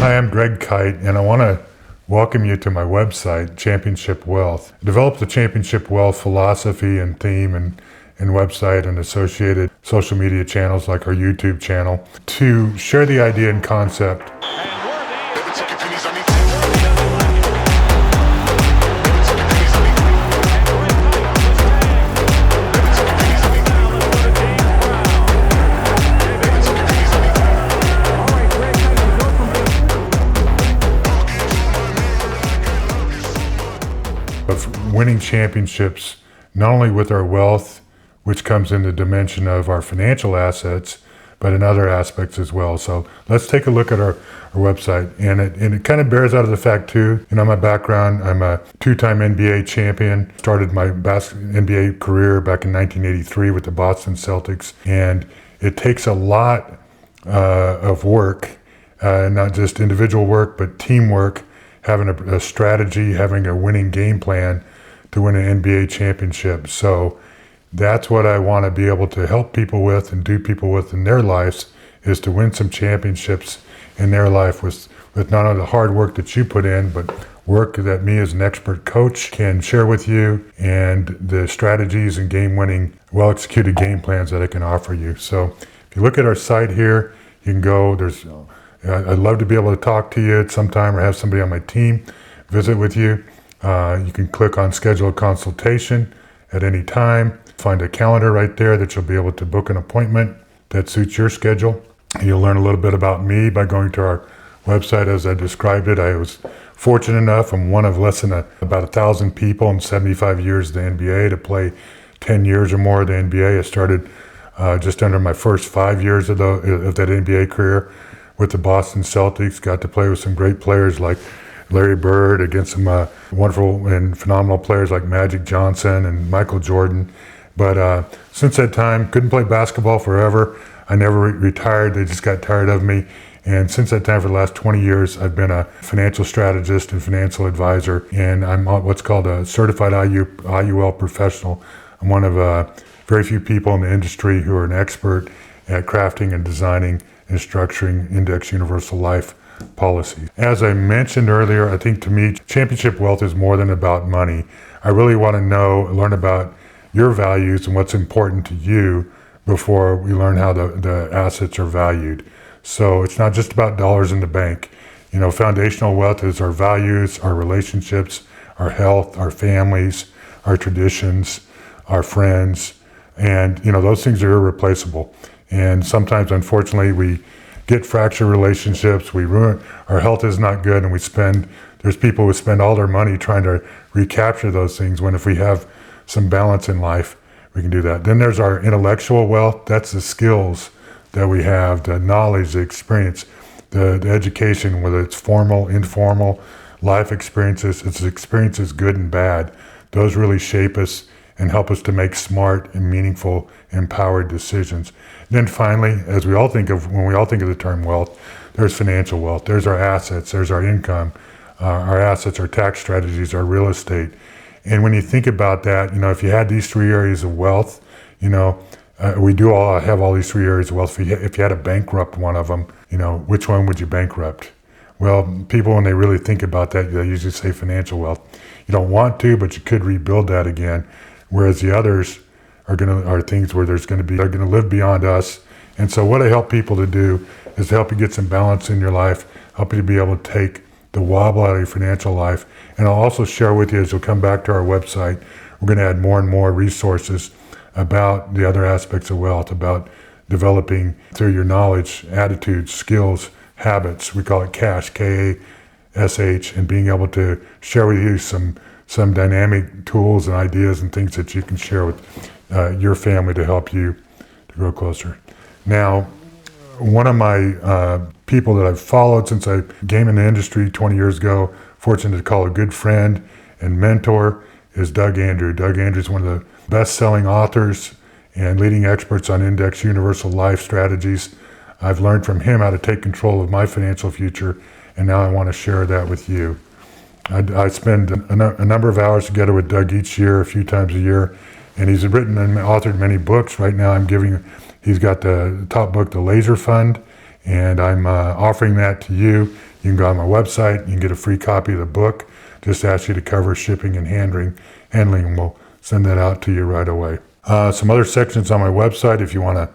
Hi, I'm Greg Kite, and I want to welcome you to my website, Championship Wealth. I developed the Championship Wealth philosophy and theme and website and associated social media channels like our YouTube channel to share the idea and concept of winning championships, not only with our wealth, which comes in the dimension of our financial assets, but in other aspects as well. So let's take a look at our website. And it kind of bears out of the fact too, my background, I'm a two-time NBA champion, started my NBA career back in 1983 with the Boston Celtics. And it takes a lot of work, not just individual work, but teamwork, having a strategy, having a winning game plan to win an NBA championship. So that's what I want to be able to help people with and do people with in their lives, is to win some championships in their life with not only the hard work that you put in, but work that me as an expert coach can share with you, and the strategies and game-winning, well-executed game plans that I can offer you. So if you look at our site here, you can go, I'd love to be able to talk to you at some time or have somebody on my team visit with you. You can click on schedule a consultation at any time. Find a calendar right there that you'll be able to book an appointment that suits your schedule. And you'll learn a little bit about me by going to our website as I described it. I was fortunate enough, I'm one of less than about 1,000 people in 75 years of the NBA to play 10 years or more of the NBA. I started just under my first 5 years of that NBA career with the Boston Celtics. Got to play with some great players like Larry Bird, against some wonderful and phenomenal players like Magic Johnson and Michael Jordan. But since that time, couldn't play basketball forever. I never retired. They just got tired of me. And since that time, for the last 20 years, I've been a financial strategist and financial advisor. And I'm what's called a certified IUL professional. I'm one of very few people in the industry who are an expert at crafting and designing and structuring index universal life policies. As I mentioned earlier, I think to me, championship wealth is more than about money. I really want to learn about your values and what's important to you before we learn how the assets are valued. So it's not just about dollars in the bank. Foundational wealth is our values, our relationships, our health, our families, our traditions, our friends, and those things are irreplaceable. And sometimes, unfortunately, we get fractured relationships, we ruin, our health is not good, and there's people who spend all their money trying to recapture those things, when if we have some balance in life, we can do that. Then there's our intellectual wealth. That's the skills that we have, the knowledge, the experience, the education, whether it's formal, informal, life experiences. It's experiences, good and bad. Those really shape us and help us to make smart and meaningful, empowered decisions. Then finally, when we all think of the term wealth, there's financial wealth. There's our assets. There's our income. Our assets, our tax strategies, our real estate. And when you think about that, if you had these three areas of wealth, we do all have all these three areas of wealth. If you had to bankrupt one of them, which one would you bankrupt? Well, people, when they really think about that, they usually say financial wealth. You don't want to, but you could rebuild that again. Whereas the others are things where they're going to live beyond us. And so what I help people to do is to help you get some balance in your life, help you to be able to take the wobble out of your financial life. And I'll also share with you, as you'll come back to our website, we're going to add more and more resources about the other aspects of wealth, about developing through your knowledge, attitudes, skills, habits. We call it CASH, K-A-S-H, and being able to share with you some dynamic tools and ideas and things that you can share with your family to help you to grow closer. Now, one of my people that I've followed since I came in the industry 20 years ago, fortunate to call a good friend and mentor, is Doug Andrew. Doug Andrew is one of the best-selling authors and leading experts on index universal life strategies. I've learned from him how to take control of my financial future, and now I want to share that with you. I spend a number of hours together with Doug each year, a few times a year, and he's written and authored many books. Right now he's got the top book, The Laser Fund, and I'm offering that to you. You can go on my website. You can get a free copy of the book. Just ask you to cover shipping and handling, and we'll send that out to you right away. Some other sections on my website, if you want to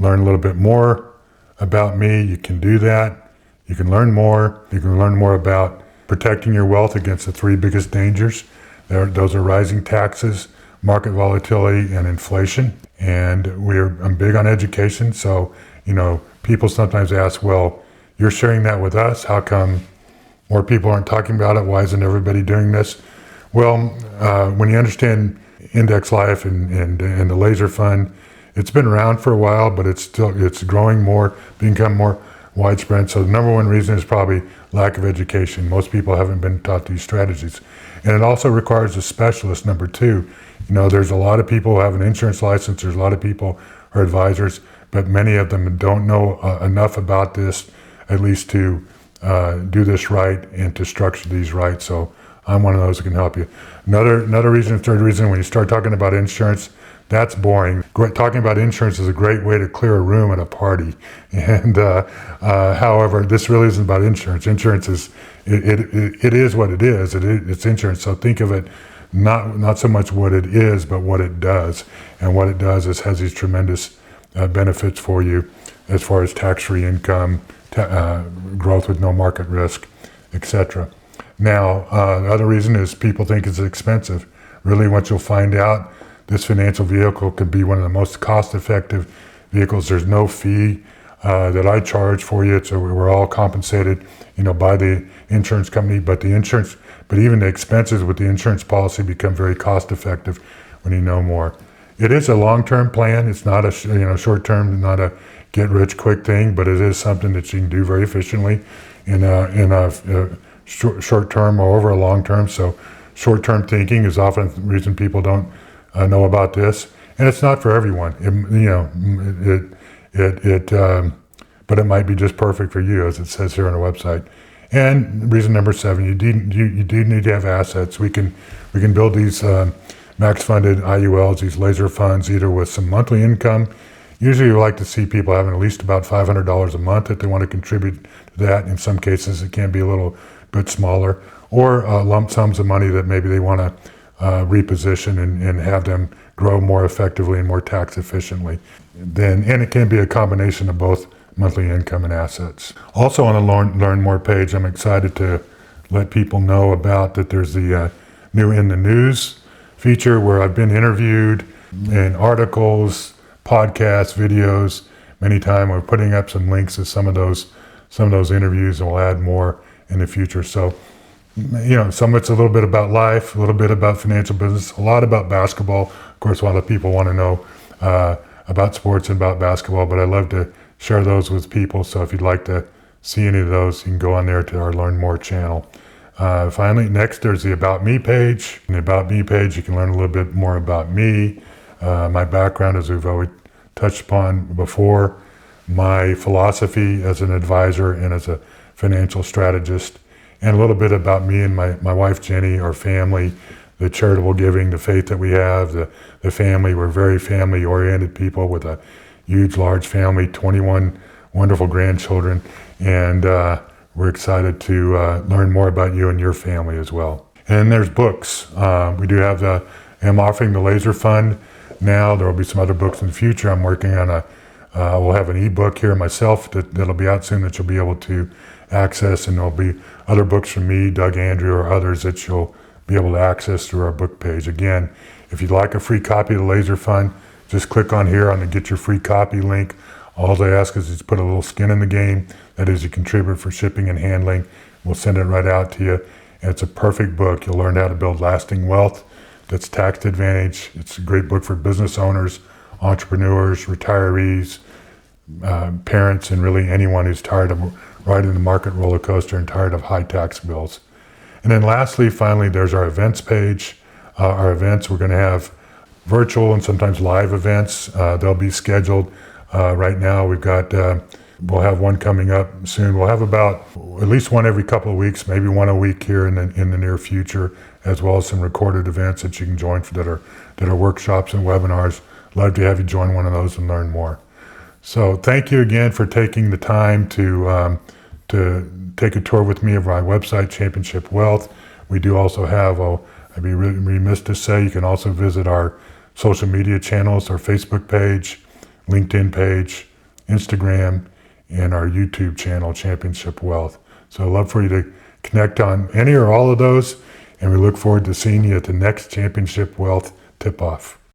learn a little bit more about me, you can do that. You can learn more. You can learn more about protecting your wealth against the three biggest dangers. Those are rising taxes, market volatility, and inflation. And I'm big on education. So, people sometimes ask, well, you're sharing that with us. How come more people aren't talking about it? Why isn't everybody doing this? Well, when you understand index life and the laser fund, it's been around for a while, but it's growing more, become more widespread. So the number one reason is probably lack of education. Most people haven't been taught these strategies. And it also requires a specialist, number two. There's a lot of people who have an insurance license. There's a lot of people who are advisors, but many of them don't know enough about this, at least to do this right and to structure these right. So I'm one of those who can help you. Another reason, third reason, when you start talking about insurance, that's boring. Talking about insurance is a great way to clear a room at a party. And however, this really isn't about insurance. Insurance is it is what it is. It's insurance. So think of it not so much what it is, but what it does. And what it does is has these tremendous benefits for you as far as tax-free income, growth with no market risk, etc. Now, the other reason is people think it's expensive. Really, what you'll find out, this financial vehicle could be one of the most cost-effective vehicles. There's no fee that I charge for you, so we're all compensated, by the insurance company. But even the expenses with the insurance policy become very cost-effective when you know more. It is a long-term plan. It's not a short-term, not a get-rich-quick thing, but it is something that you can do very efficiently in a short-term or over a long-term. So short-term thinking is often the reason people don't know about this, and it's not for everyone. But it might be just perfect for you, as it says here on our website. And reason number 7, you do need to have assets. We can build these max-funded IULs, these laser funds, either with some monthly income. Usually, we like to see people having at least about $500 a month that they want to contribute to that. In some cases, it can be a little bit smaller, or lump sums of money that maybe they want to reposition and have them grow more effectively and more tax efficiently. And it can be a combination of both monthly income and assets. Also on the Learn More page, I'm excited to let people know about that there's the new In the News feature where I've been interviewed in articles, podcasts, videos. Many times we're putting up some links to some of those interviews, and we'll add more in the future. So, some of it's a little bit about life, a little bit about financial business, a lot about basketball. Of course, a lot of people want to know about sports and about basketball, but I love to share those with people. So if you'd like to see any of those, you can go on there to our Learn More channel. Finally, next there's the About Me page. In the About Me page, you can learn a little bit more about me, my background, as we've always touched upon before, my philosophy as an advisor and as a financial strategist, and a little bit about me and my wife, Jenny, our family, the charitable giving, the faith that we have, the family. We're very family-oriented people with a huge, large family, 21 wonderful grandchildren, and we're excited to learn more about you and your family as well. And there's books. We do have I'm offering the Laser Fund now. There will be some other books in the future. I'm working on we'll have an ebook here myself that'll be out soon that you'll be able to access, and there'll be other books from me, Doug Andrew, or others that you'll be able to access through our book page. Again, if you'd like a free copy of the Laser Fund, just click on here on the Get Your Free Copy link. All they ask is to put a little skin in the game. That is, you contribute for shipping and handling. We'll send it right out to you. And it's a perfect book. You'll learn how to build lasting wealth that's tax advantage. It's a great book for business owners, entrepreneurs, retirees, parents, and really anyone who's tired of riding the market roller coaster and tired of high tax bills. And then lastly, finally, there's our events page. Our events, we're going to have virtual and sometimes live events. They'll be scheduled. Right now, we'll have one coming up soon. We'll have about at least one every couple of weeks, maybe one a week here in the near future, as well as some recorded events that you can join that are workshops and webinars. Love to have you join one of those and learn more. So thank you again for taking the time to to take a tour with me of my website, Championship Wealth. We do also have, I'd be remiss to say, you can also visit our social media channels, our Facebook page, LinkedIn page, Instagram, and our YouTube channel, Championship Wealth. So I'd love for you to connect on any or all of those, and we look forward to seeing you at the next Championship Wealth tip-off.